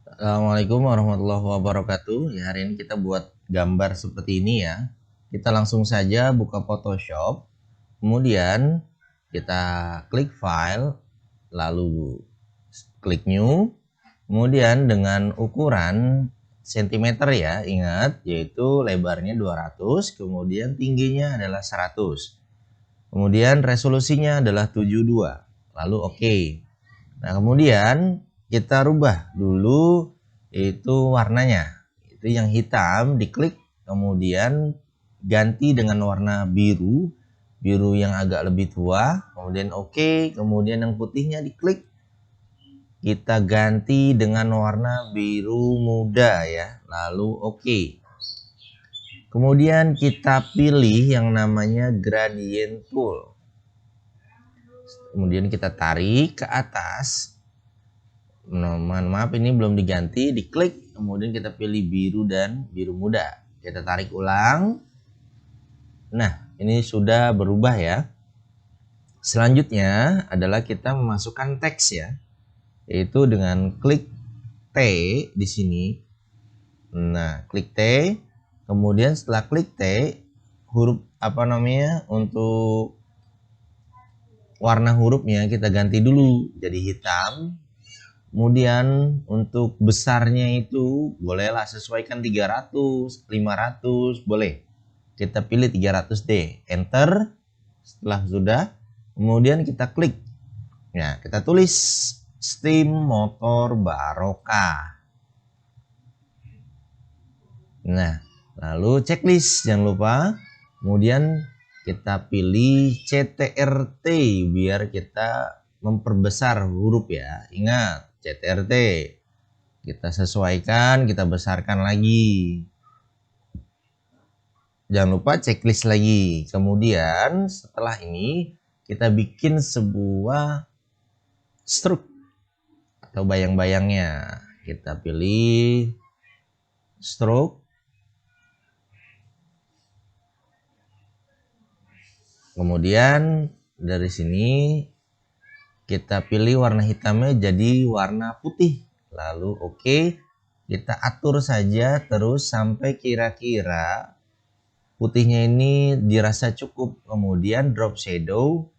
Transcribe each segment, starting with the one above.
Assalamualaikum warahmatullahi wabarakatuh. Ya, hari ini kita buat gambar seperti ini ya. Kita langsung saja buka Photoshop. Kemudian kita klik file, lalu klik new. Kemudian dengan ukuran sentimeter ya, ingat yaitu lebarnya 200, kemudian tingginya adalah 100. Kemudian resolusinya adalah 72. Lalu oke. Nah, kemudian kita rubah dulu itu warnanya. Itu yang hitam diklik, kemudian ganti dengan warna biru, biru yang agak lebih tua, kemudian oke, kemudian yang putihnya diklik. Kita ganti dengan warna biru muda ya, lalu oke. Kemudian kita pilih yang namanya gradient tool. Kemudian kita tarik ke atas. Mohon maaf ini belum diganti, diklik, kemudian kita pilih biru dan biru muda. Kita tarik ulang. Nah, ini sudah berubah ya. Selanjutnya adalah kita memasukkan teks ya, yaitu dengan klik T di sini. Nah, klik T, kemudian setelah klik T, huruf untuk warna hurufnya kita ganti dulu jadi hitam. Kemudian untuk besarnya itu bolehlah sesuaikan 300, 500, boleh. Kita pilih 300D, enter. Setelah sudah, kemudian kita klik. Nah, kita tulis Steam Motor Barokah. Nah, lalu checklist jangan lupa. Kemudian kita pilih CTRT biar kita memperbesar huruf ya. Ingat, CTRT. Kita sesuaikan, kita besarkan lagi. Jangan lupa checklist lagi. Kemudian setelah ini kita bikin sebuah stroke atau bayang-bayangnya. Kita pilih stroke. Kemudian dari sini kita pilih warna hitamnya jadi warna putih. Lalu oke, kita atur saja terus sampai kira-kira putihnya ini dirasa cukup. Kemudian drop shadow,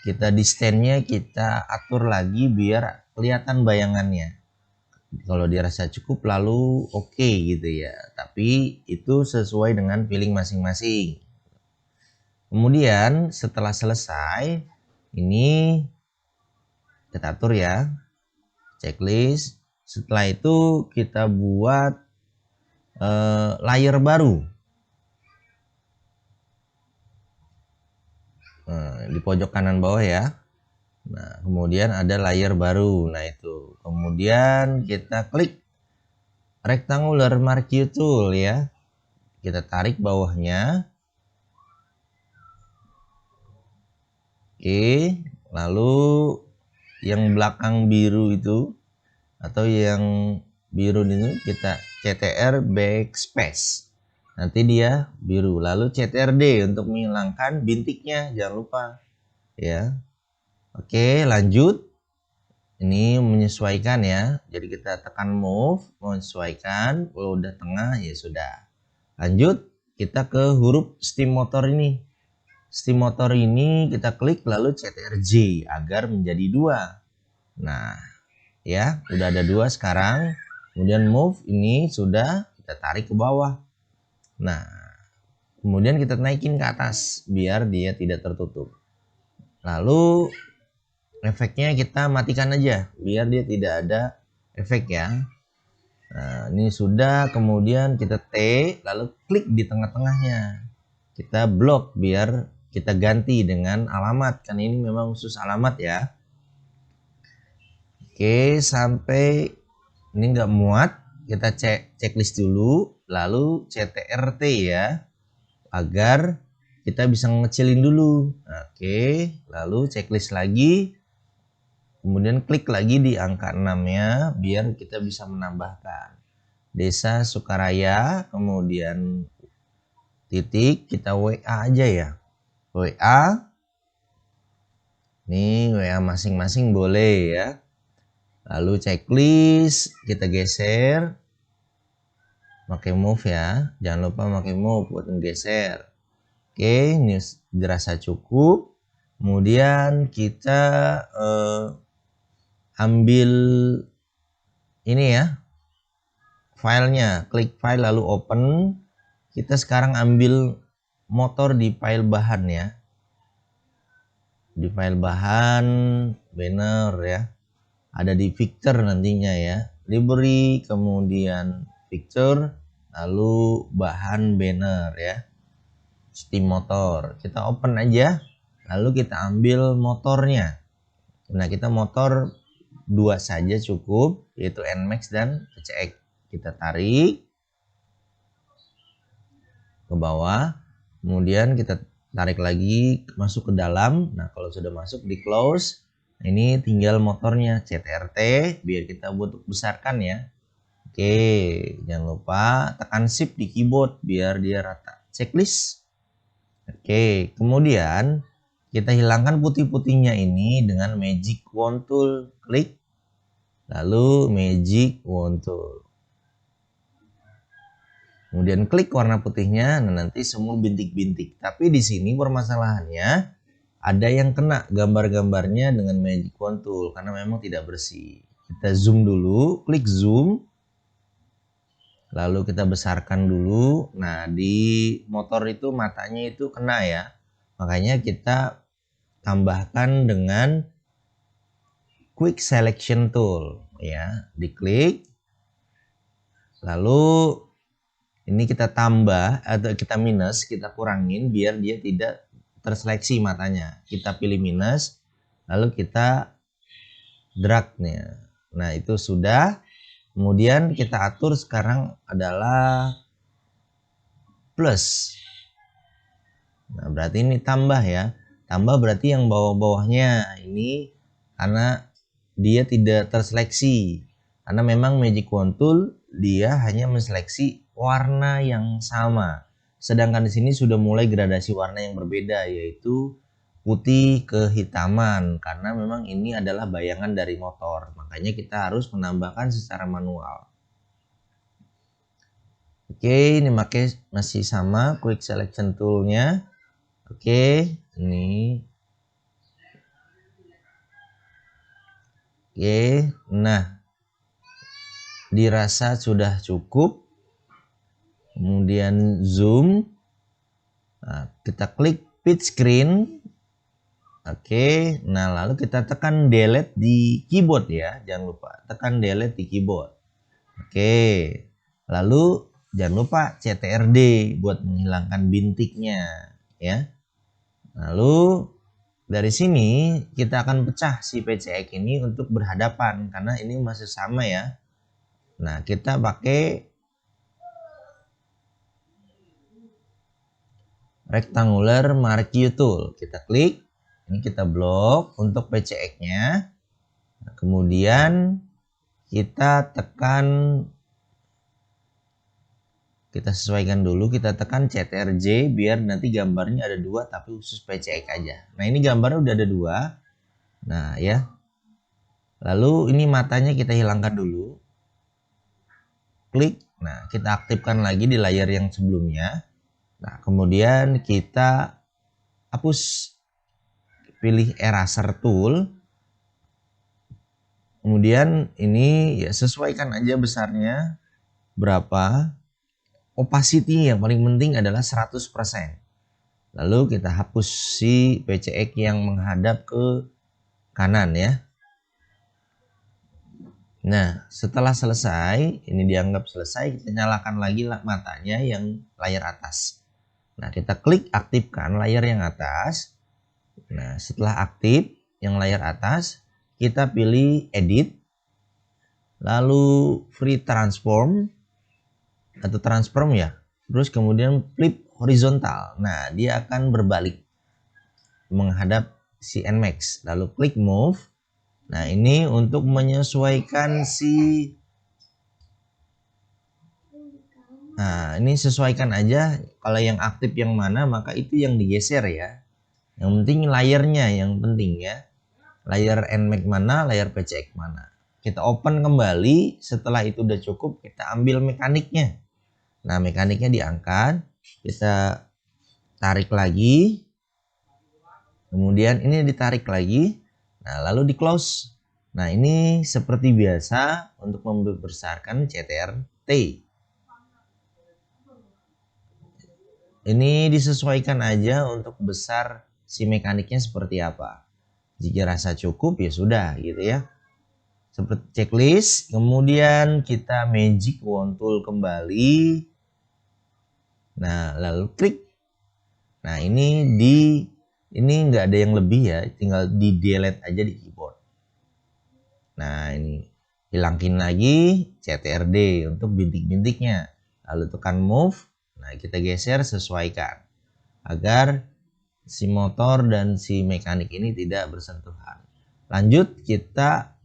kita di stand-nya kita atur lagi biar kelihatan bayangannya. Kalau dirasa cukup lalu oke gitu ya. Tapi itu sesuai dengan feeling masing-masing. Kemudian setelah selesai, ini kita atur ya, checklist. Setelah itu kita buat layer baru. Di pojok kanan bawah ya. Nah, kemudian ada layer baru. Nah, itu. Kemudian kita klik rectangular marquee tool ya. Kita tarik bawahnya. Oke, lalu yang belakang biru itu atau yang biru ini kita CTR backspace. Nanti dia biru. Lalu CTRD untuk menghilangkan bintiknya, jangan lupa ya. Oke, lanjut. Ini menyesuaikan ya. Jadi kita tekan move, menyesuaikan. Kalau udah tengah ya sudah. Lanjut, kita ke huruf steam motor ini. Steam motor ini kita klik lalu CTRJ agar menjadi 2. Nah, ya, udah ada 2 sekarang. Kemudian move ini sudah kita tarik ke bawah. Nah, kemudian kita naikin ke atas biar dia tidak tertutup. Lalu efeknya kita matikan aja biar dia tidak ada efek ya. Nah, ini sudah. Kemudian kita T lalu klik di tengah-tengahnya. Kita blok biar kita ganti dengan alamat, kan ini memang khusus alamat ya. Oke, sampai ini nggak muat, kita checklist dulu, lalu CTRT ya, agar kita bisa ngecilin dulu. Oke, lalu checklist lagi, kemudian klik lagi di angka 6-nya, biar kita bisa menambahkan Desa Sukaraya, kemudian titik, kita WA aja ya. WA, nih WA masing-masing boleh ya. Lalu checklist kita geser pakai move ya. Jangan lupa pakai move buat menggeser. Oke, ini dirasa cukup. Kemudian kita ambil ini ya, filenya, klik file lalu open. Kita sekarang ambil motor di file bahan ya, di file bahan banner ya, ada di picture nantinya ya, library, kemudian picture, lalu bahan banner ya, steam motor. Kita open aja, lalu kita ambil motornya. Nah, kita motor 2 saja cukup, yaitu Nmax dan PCX. Kita tarik ke bawah, kemudian kita tarik lagi masuk ke dalam. Nah, kalau sudah masuk di close, ini tinggal motornya CTRT biar kita buat besarkan ya. Oke, jangan lupa tekan shift di keyboard biar dia rata. Checklist. Oke, kemudian kita hilangkan putih-putihnya ini dengan magic wand tool, klik lalu magic wand tool. Kemudian klik warna putihnya, nah nanti semua bintik-bintik. Tapi di sini permasalahannya ada yang kena gambar-gambarnya dengan magic wand tool karena memang tidak bersih. Kita zoom dulu, klik zoom. Lalu kita besarkan dulu. Nah, di motor itu matanya itu kena ya. Makanya kita tambahkan dengan quick selection tool ya, diklik. Lalu ini kita tambah atau kita minus, kita kurangin biar dia tidak terseleksi matanya. Kita pilih minus, lalu kita drag-nya. Nah, itu sudah. Kemudian kita atur sekarang adalah plus. Nah, berarti ini tambah ya. Tambah berarti yang bawah-bawahnya ini karena dia tidak terseleksi. Karena memang magic wand tool dia hanya menseleksi warna yang sama. Sedangkan di sini sudah mulai gradasi warna yang berbeda, yaitu putih kehitaman, karena memang ini adalah bayangan dari motor. Makanya kita harus menambahkan secara manual. Oke, ini masih sama quick selection toolnya. Oke, ini. Oke, nah dirasa sudah cukup. Kemudian zoom. Nah, kita klik split screen. Oke, nah lalu kita tekan delete di keyboard ya, jangan lupa tekan delete di keyboard. Oke, lalu jangan lupa CTRD buat menghilangkan bintiknya ya. Lalu dari sini kita akan pecah si PCX ini untuk berhadapan karena ini masih sama ya. Nah, kita pakai rectangular marquee tool. Kita klik, ini kita blok untuk PCX-nya. Nah, kemudian kita tekan, kita sesuaikan dulu, kita tekan CTRJ biar nanti gambarnya ada 2 tapi khusus PCX aja. Nah, ini gambarnya udah ada 2. Nah, ya. Lalu ini matanya kita hilangkan dulu. Klik. Nah, kita aktifkan lagi di layar yang sebelumnya. Nah, kemudian kita hapus, pilih eraser tool. Kemudian ini ya sesuaikan aja besarnya berapa. Opacity yang paling penting adalah 100%. Lalu kita hapus si PCX yang menghadap ke kanan ya. Nah, setelah selesai, ini dianggap selesai, kita nyalakan lagi matanya yang layar atas. Nah, kita klik aktifkan layar yang atas. Nah, setelah aktif yang layar atas, kita pilih edit, lalu free transform atau transform ya. Terus kemudian flip horizontal. Nah, dia akan berbalik menghadap si Nmax. Lalu klik move. Nah, ini untuk menyesuaikan si. Nah, ini sesuaikan aja. Kalau yang aktif yang mana, maka itu yang digeser ya. Yang penting layarnya yang penting ya. Layar Nmax mana, layar PCX mana. kita open kembali. Setelah itu udah cukup, kita ambil mekaniknya. Nah, mekaniknya diangkat, kita tarik lagi, kemudian ini ditarik lagi, nah lalu di close. Nah, ini seperti biasa untuk membesarkan CTRT. Ini disesuaikan aja untuk besar si mekaniknya seperti apa. Jika rasa cukup ya sudah gitu ya. Seperti checklist, kemudian kita magic wand tool kembali. Nah, lalu klik. Nah, ini nggak ada yang lebih ya, tinggal di delete aja di keyboard. Nah, ini hilangin lagi CTRD untuk bintik-bintiknya. Lalu tekan move. Nah, kita geser sesuaikan agar si motor dan si mekanik ini tidak bersentuhan. Lanjut kita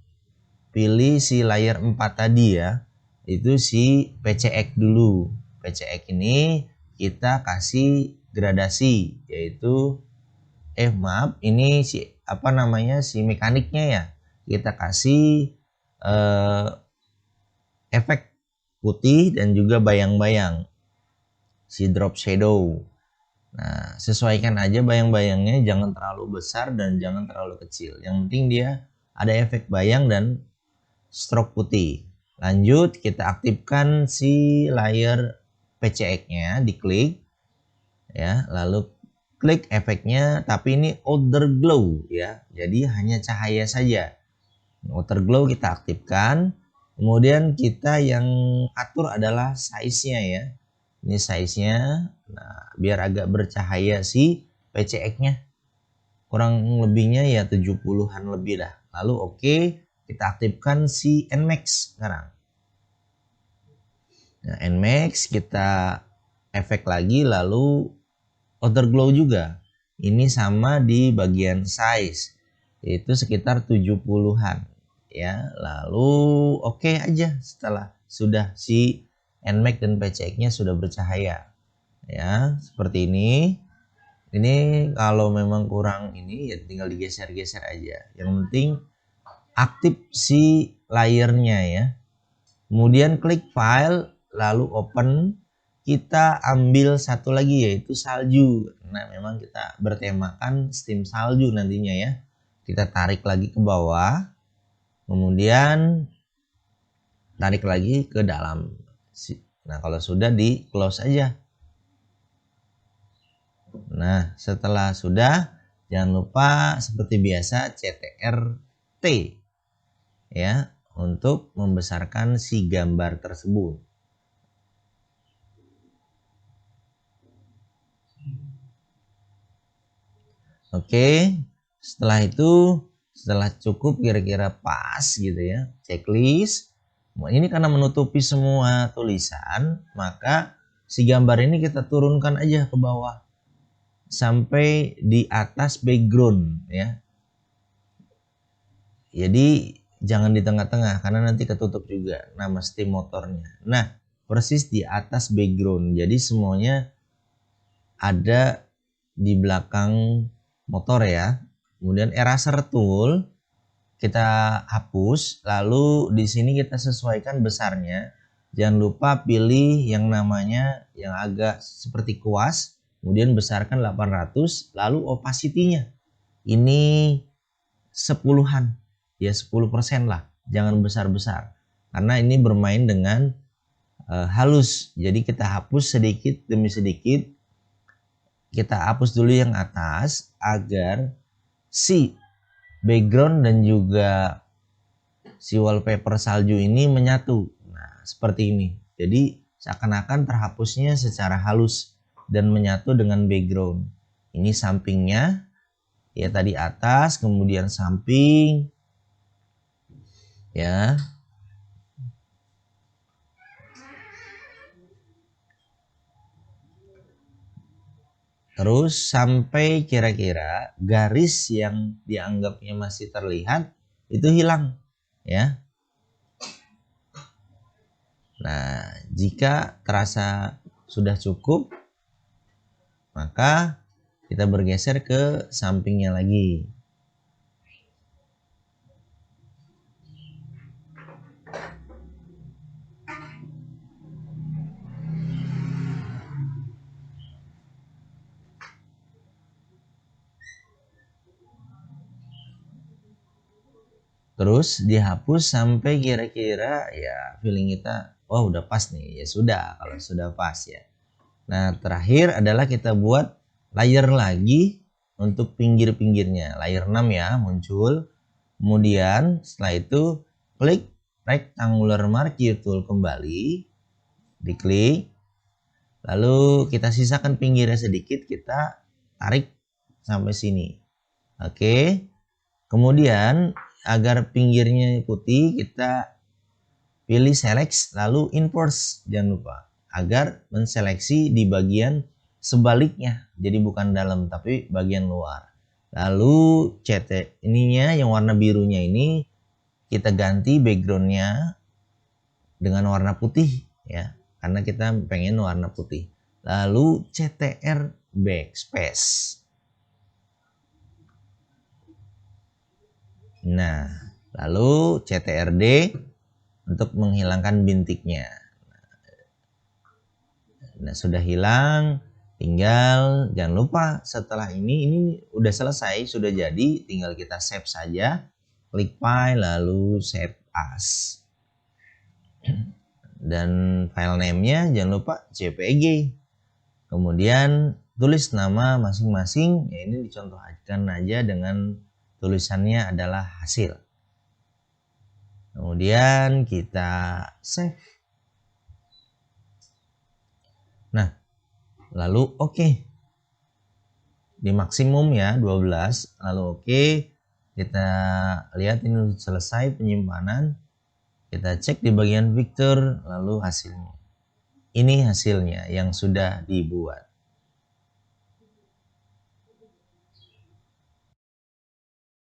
pilih si layer 4 tadi ya, itu si PCX dulu. PCX ini kita kasih gradasi, yaitu maaf, ini si apa namanya si mekaniknya ya, kita kasih efek putih dan juga bayang-bayang, si drop shadow. Nah, sesuaikan aja bayang-bayangnya, jangan terlalu besar dan jangan terlalu kecil. Yang penting dia ada efek bayang dan stroke putih. Lanjut kita aktifkan si layer PCX-nya, diklik ya, lalu klik efeknya, tapi ini outer glow ya. Jadi hanya cahaya saja. Outer glow kita aktifkan. Kemudian kita yang atur adalah size-nya ya. Ini size-nya. Nah, biar agak bercahaya si PCX-nya. Kurang lebihnya ya 70-an lebih dah. Lalu oke, kita aktifkan si NMAX sekarang. Nah, NMAX kita efek lagi, lalu outer glow juga. Ini sama di bagian size, yaitu sekitar 70-an ya. Lalu oke aja setelah sudah si NMAX dan PCX-nya sudah bercahaya. Ya, seperti ini. Ini kalau memang kurang ini ya tinggal digeser-geser aja. Yang penting aktif si layernya ya. Kemudian klik file, lalu open. Kita ambil satu lagi yaitu salju. Nah, memang kita bertemakan steam salju nantinya ya. Kita tarik lagi ke bawah. Kemudian tarik lagi ke dalam. Nah, kalau sudah di close aja. Nah, setelah sudah, jangan lupa seperti biasa CTRT ya untuk membesarkan si gambar tersebut. Oke, setelah itu, setelah cukup kira-kira pas gitu ya, checklist. Ini karena menutupi semua tulisan, maka si gambar ini kita turunkan aja ke bawah sampai di atas background ya. Jadi jangan di tengah-tengah karena nanti ketutup juga nama steam motornya. Nah, persis di atas background. Jadi semuanya ada di belakang motor ya. Kemudian eraser tool kita hapus, lalu di sini kita sesuaikan besarnya. Jangan lupa pilih yang namanya yang agak seperti kuas, kemudian besarkan 800, lalu opacity-nya ini 10-an. Ya 10% lah, jangan besar-besar. Karena ini bermain dengan halus. Jadi kita hapus sedikit demi sedikit. Kita hapus dulu yang atas agar si background dan juga si wallpaper salju ini menyatu. Nah, seperti ini. Jadi seakan-akan terhapusnya secara halus dan menyatu dengan background. Ini sampingnya. Ya tadi atas, kemudian samping. Ya. Terus sampai kira-kira garis yang dianggapnya masih terlihat itu hilang ya. Nah, jika terasa sudah cukup, maka kita bergeser ke sampingnya lagi. Terus dihapus sampai kira-kira ya feeling kita, oh udah pas nih, ya sudah kalau sudah pas ya. Nah terakhir adalah kita buat layer lagi untuk pinggir-pinggirnya, layer 6 ya muncul. Kemudian setelah itu klik rectangular marquee tool kembali, diklik, lalu kita sisakan pinggirnya sedikit, kita tarik sampai sini. Oke, kemudian agar pinggirnya putih kita pilih select lalu inverse, jangan lupa agar menseleksi di bagian sebaliknya, jadi bukan dalam tapi bagian luar. Lalu CT ininya yang warna birunya ini kita ganti backgroundnya dengan warna putih ya, karena kita pengen warna putih. Lalu CTR backspace. Nah, lalu CTRD untuk menghilangkan bintiknya. Nah, sudah hilang, tinggal jangan lupa setelah ini udah selesai, sudah jadi, tinggal kita save saja. Klik file lalu save as. Dan file name-nya jangan lupa JPG. Kemudian tulis nama masing-masing, ya ini dicontohkan aja dengan tulisannya adalah hasil. Kemudian kita save. Nah, lalu oke. Di maksimum ya 12, lalu oke. Kita lihat ini selesai penyimpanan. Kita cek di bagian picture lalu hasilnya. Ini hasilnya yang sudah dibuat.